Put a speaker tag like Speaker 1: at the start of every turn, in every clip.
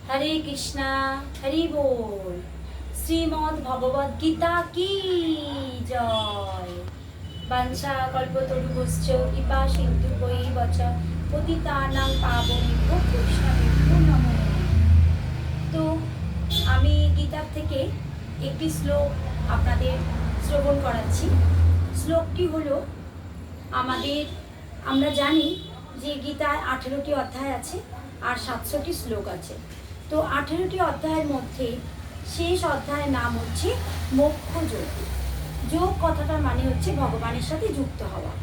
Speaker 1: হরে কৃষ্ণা, হরি বল। শ্রীমদ্ ভগবদ গীতা কি জয়। বাঞ্ছা কল্পতরুভশ্চ কৃপা সিন্ধু বৈবচ পতিতানাং পাবনেভ্যো বৈষ্ণবেভ্যো নমো। তো আমি গীতার থেকে একটি শ্লোক আপনাদের শ্রবণ করাচ্ছি। শ্লোকটি হলো আমরা জানি যে গীতায় 18টি অধ্যায় আছে আর 700টি শ্লোক আছে। তো 18টি অধ্যায়ের মধ্যে শেষ অধ্যায়ের নাম হচ্ছে মোক্ষ যোগ। যোগ কথাটার মানে হচ্ছে ভগবানের সাথে যুক্ত হওয়া।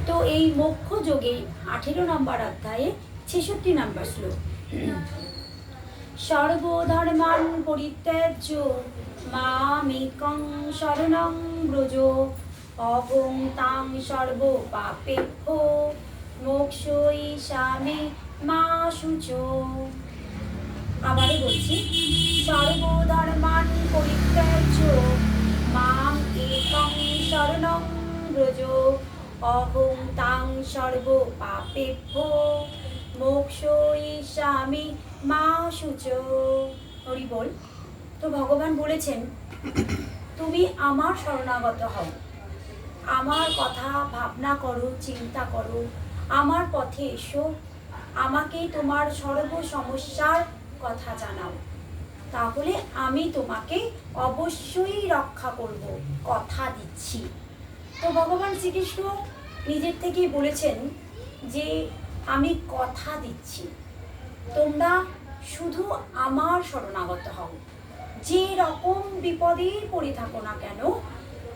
Speaker 1: তো এই মোক্ষ যোগে 18 নম্বর অধ্যায়ে 66 নম্বর শ্লোক, সর্বধর্মান পরিত্যাজ্য মামেকং শরণং ব্রজ অহং তাং সর্ব পাপেভ্যো মোক্ষয়িষ্যামি মা শুচো। আবারও বলছি, সর্বধর্মান পরিত্যাজ্য মাম একং শরণং ব্রজ অহং তাং সর্ব পাপেভ্যো মোক্ষয়িষ্যামি মা শুচো। হরি বল। তো ভগবান বলেছেন, তুমি আমার শরণাগত হও, আমার কথা ভাবনা করো, চিন্তা করো, আমার পথে এসো, আমাকে তোমার সর্ব সমস্যার কথা জানাও, তাহলে আমি তোমাকে অবশ্যই রক্ষা করব, কথা দিচ্ছি। তো ভগবান শ্রীকৃষ্ণ নিজের থেকেই বলেছেন যে আমি কথা দিচ্ছি, তোমরা শুধু আমার শরণাগত হও। যে রকম বিপদে পড়ে থাকো না কেন,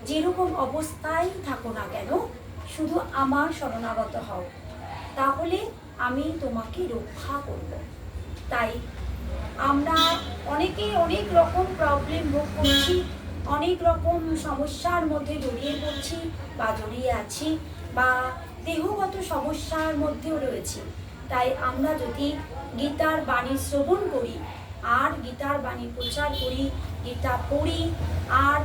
Speaker 1: যেরকম অবস্থায় থাকো না কেন, শুধু আমার শরণাগত হও, তাহলে আমি তোমাকে রক্ষা করব। তাই আমরা অনেকে অনেক রকম প্রবলেম ভোগ করছি, অনেক রকম সমস্যার মধ্যে জড়িয়ে পড়ছি বা জড়িয়ে আছি, বা দেহগত সমস্যার মধ্যেও রয়েছি। তাই আমরা যদি গীতার বাণী শ্রবণ করি আর গীতার বাণী প্রচার করি, গীতা পড়ি আর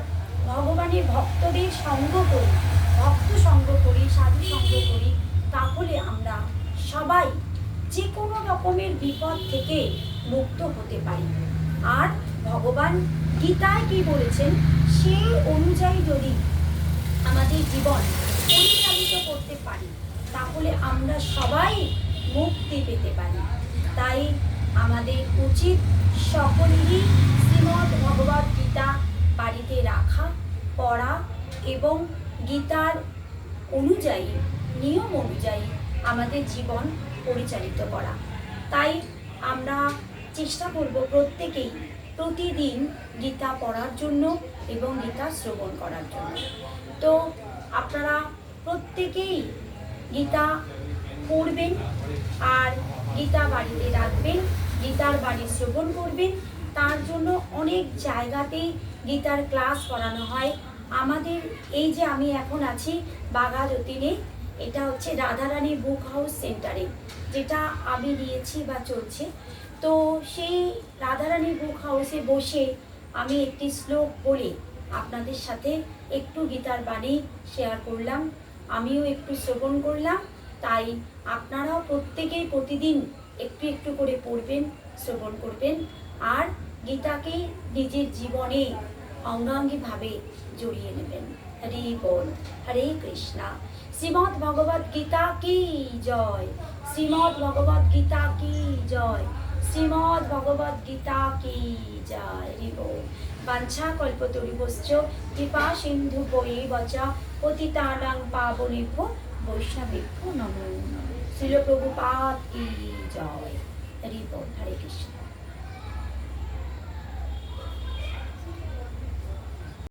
Speaker 1: ভগবানের ভক্তদের সঙ্গ করি, ভক্ত সঙ্গ করি, সাধু সঙ্গ করি, তাহলে আমরা সবাই যে কোনো রকমের বিপদ থেকে মুক্ত হতে পারি। আর ভগবান গীতায় কি বলেছেন সেই অনুযায়ী যদি আমাদের জীবন পরিচালিত করতে পারি, তাহলে আমরা সবাই মুক্তি পেতে পারি। তাই আমাদের উচিত সকলেরই শ্রীমদ্ ভগবদ গীতা বাড়িতে রাখা, পড়া এবং গীতার অনুযায়ী, নিয়ম অনুযায়ী আমাদের জীবন পরিচালিত করা। তাই আমরা চেষ্টা করব প্রত্যেকেই প্রতিদিন গীতা পড়ার জন্য এবং গীতা শ্রবণ করার জন্য। তো আপনারা প্রত্যেকেই গীতা পড়বেন আর গীতা বাড়িতে রাখবেন, গীতার বাণী শ্রবণ করবেন। তার জন্য অনেক জায়গাতেই গীতার ক্লাস করানো হয়। আমাদের এই যে আমি এখন আছি বাঘা যতীনে, এটা হচ্ছে রাধারানী বুক হাউস সেন্টারে, যেটা আমি নিয়েছি বা চলছে। তো সেই রাধারানী বুক হাউসে বসে আমি একটি শ্লোক বলে আপনাদের সাথে একটু গীতার বাণী শেয়ার করলাম, আমিও একটু শ্রবণ করলাম। তাই আপনারাও প্রত্যেকেই প্রতিদিন একটু একটু করে পড়বেন, শ্রবণ করবেন আর গীতাকে নিজের জীবনে অঙ্গাঙ্গিভাবে জড়িয়ে নেবেন। হরি বল। হরে কৃষ্ণা। শ্রীমদ্ ভগবদ গীতা কি জয়। শ্রীমদ্ ভগবদ গীতা কি জয়। শ্রীমদ্ ভগবদ গীতা কি জয়। হরি বল। বাঞ্ছা কল্পতরুভশ্চ কৃপা সিন্ধু বৈবচ পতিতানাং পাবনেভ্যো বৈষ্ণবেভ্যো নমো নমঃ। শ্রীল প্রভুপাদ কি জয়। হরি বল। হরে কৃষ্ণ।